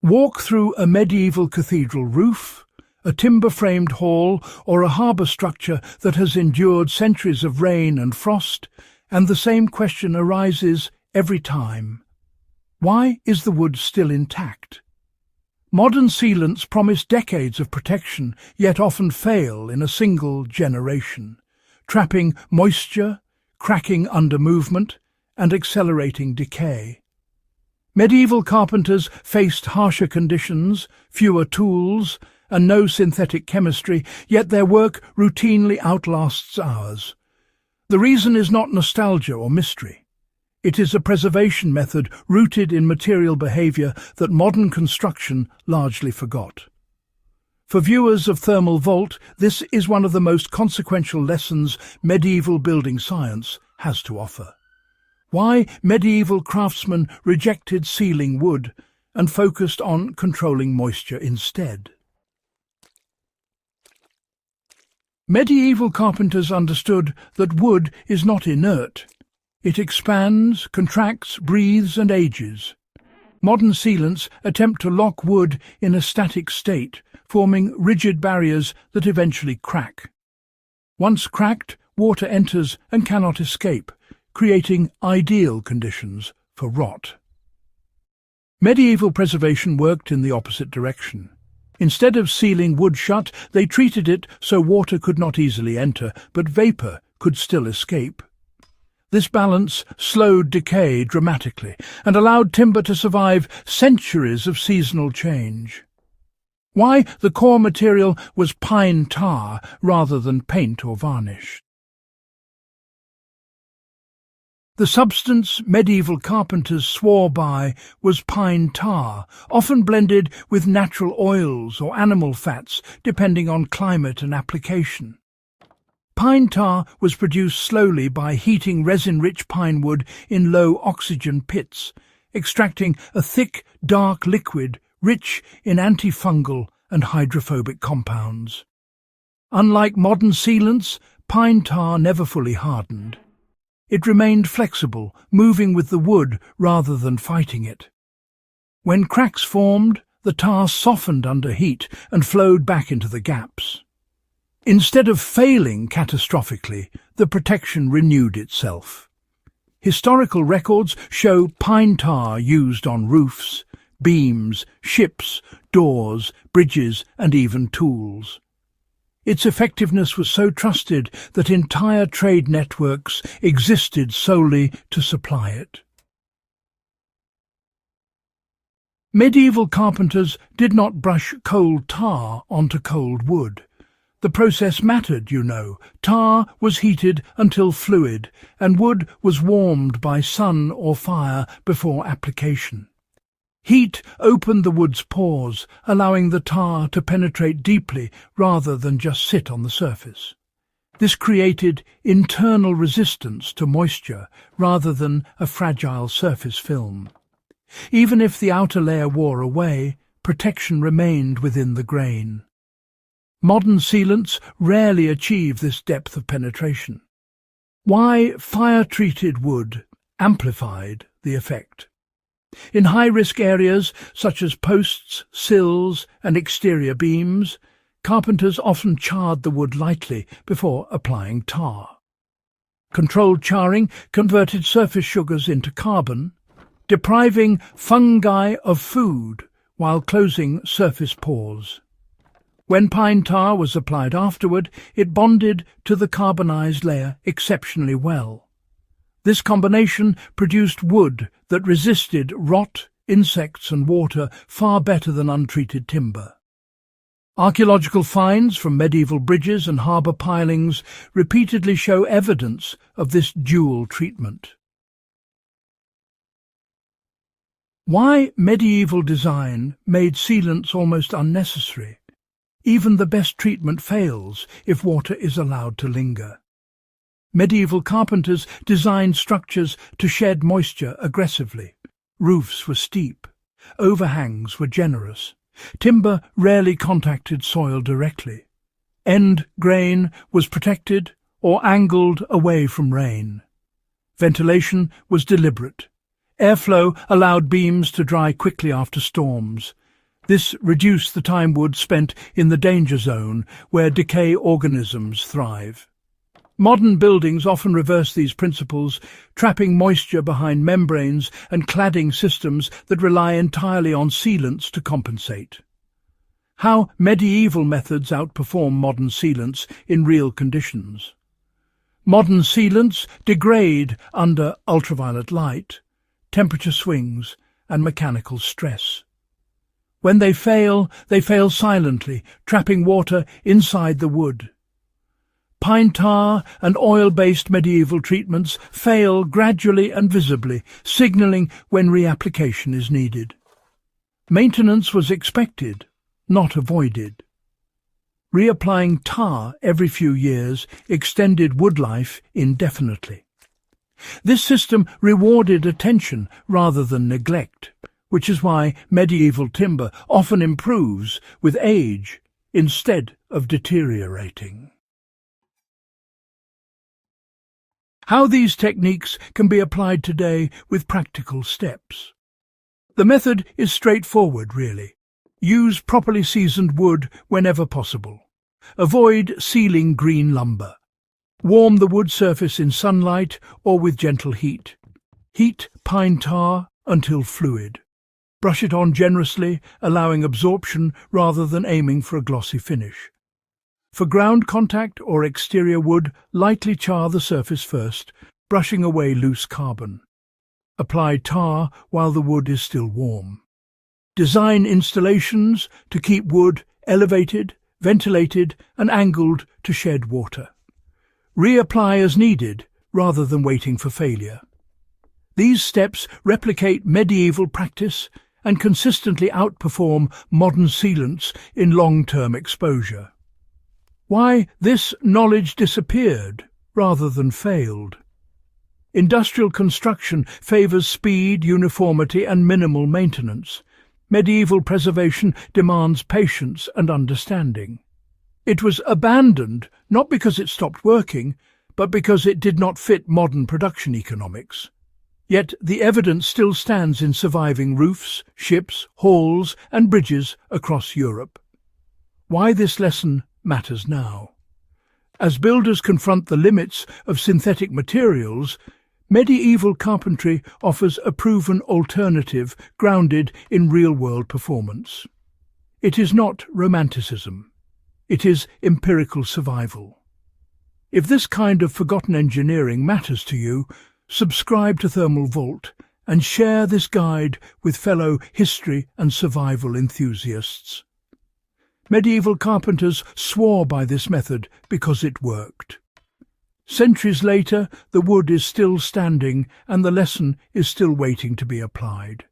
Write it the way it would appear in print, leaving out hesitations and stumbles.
Walk through a medieval cathedral roof, a timber-framed hall, or a harbour structure that has endured centuries of rain and frost, and the same question arises every time. Why is the wood still intact? Modern sealants promise decades of protection, yet often fail in a single generation, trapping moisture, cracking under movement, and accelerating decay. Medieval carpenters faced harsher conditions, fewer tools, and no synthetic chemistry, yet their work routinely outlasts ours. The reason is not nostalgia or mystery. It is a preservation method rooted in material behaviour that modern construction largely forgot. For viewers of Thermal Vault, this is one of the most consequential lessons medieval building science has to offer. Why medieval craftsmen rejected sealing wood and focused on controlling moisture instead. Medieval carpenters understood that wood is not inert. It expands, contracts, breathes and ages. Modern sealants attempt to lock wood in a static state, forming rigid barriers that eventually crack. Once cracked, water enters and cannot escape, creating ideal conditions for rot. Medieval preservation worked in the opposite direction. Instead of sealing wood shut, they treated it so water could not easily enter, but vapour could still escape. This balance slowed decay dramatically and allowed timber to survive centuries of seasonal change. Why the core material was pine tar rather than paint or varnish. The substance medieval carpenters swore by was pine tar, often blended with natural oils or animal fats, depending on climate and application. Pine tar was produced slowly by heating resin-rich pine wood in low-oxygen pits, extracting a thick, dark liquid rich in antifungal and hydrophobic compounds. Unlike modern sealants, pine tar never fully hardened. It remained flexible, moving with the wood rather than fighting it. When cracks formed, the tar softened under heat and flowed back into the gaps. Instead of failing catastrophically, the protection renewed itself. Historical records show pine tar used on roofs, beams, ships, doors, bridges, and even tools. Its effectiveness was so trusted that entire trade networks existed solely to supply it. Medieval carpenters did not brush cold tar onto cold wood. The process mattered, you know. Tar was heated until fluid, and wood was warmed by sun or fire before application. Heat opened the wood's pores, allowing the tar to penetrate deeply rather than just sit on the surface. This created internal resistance to moisture rather than a fragile surface film. Even if the outer layer wore away, protection remained within the grain. Modern sealants rarely achieve this depth of penetration. Why fire-treated wood amplified the effect? In high-risk areas such as posts, sills and exterior beams, carpenters often charred the wood lightly before applying tar. Controlled charring converted surface sugars into carbon, depriving fungi of food while closing surface pores. When pine tar was applied afterward, it bonded to the carbonized layer exceptionally well. This combination produced wood that resisted rot, insects and water far better than untreated timber. Archaeological finds from medieval bridges and harbour pilings repeatedly show evidence of this dual treatment. Why medieval design made sealants almost unnecessary? Even the best treatment fails if water is allowed to linger. Medieval carpenters designed structures to shed moisture aggressively. Roofs were steep. Overhangs were generous. Timber rarely contacted soil directly. End grain was protected or angled away from rain. Ventilation was deliberate. Airflow allowed beams to dry quickly after storms. This reduced the time wood spent in the danger zone where decay organisms thrive. Modern buildings often reverse these principles, trapping moisture behind membranes and cladding systems that rely entirely on sealants to compensate. How medieval methods outperform modern sealants in real conditions. Modern sealants degrade under ultraviolet light, temperature swings, and mechanical stress. When they fail silently, trapping water inside the wood. Pine tar and oil-based medieval treatments fail gradually and visibly, signalling when reapplication is needed. Maintenance was expected, not avoided. Reapplying tar every few years extended wood life indefinitely. This system rewarded attention rather than neglect, which is why medieval timber often improves with age instead of deteriorating. How these techniques can be applied today with practical steps. The method is straightforward, really. Use properly seasoned wood whenever possible. Avoid sealing green lumber. Warm the wood surface in sunlight or with gentle heat. Heat pine tar until fluid. Brush it on generously, allowing absorption rather than aiming for a glossy finish. For ground contact or exterior wood, lightly char the surface first, brushing away loose carbon. Apply tar while the wood is still warm. Design installations to keep wood elevated, ventilated, and angled to shed water. Reapply as needed, rather than waiting for failure. These steps replicate medieval practice and consistently outperform modern sealants in long-term exposure. Why this knowledge disappeared rather than failed? Industrial construction favours speed, uniformity, and minimal maintenance. Medieval preservation demands patience and understanding. It was abandoned not because it stopped working, but because it did not fit modern production economics. Yet the evidence still stands in surviving roofs, ships, halls, and bridges across Europe. Why this lesson matters now. As builders confront the limits of synthetic materials, medieval carpentry offers a proven alternative grounded in real-world performance. It is not romanticism. It is empirical survival. If this kind of forgotten engineering matters to you, subscribe to Thermal Vault and share this guide with fellow history and survival enthusiasts. Medieval carpenters swore by this method because it worked. Centuries later, the wood is still standing and the lesson is still waiting to be applied.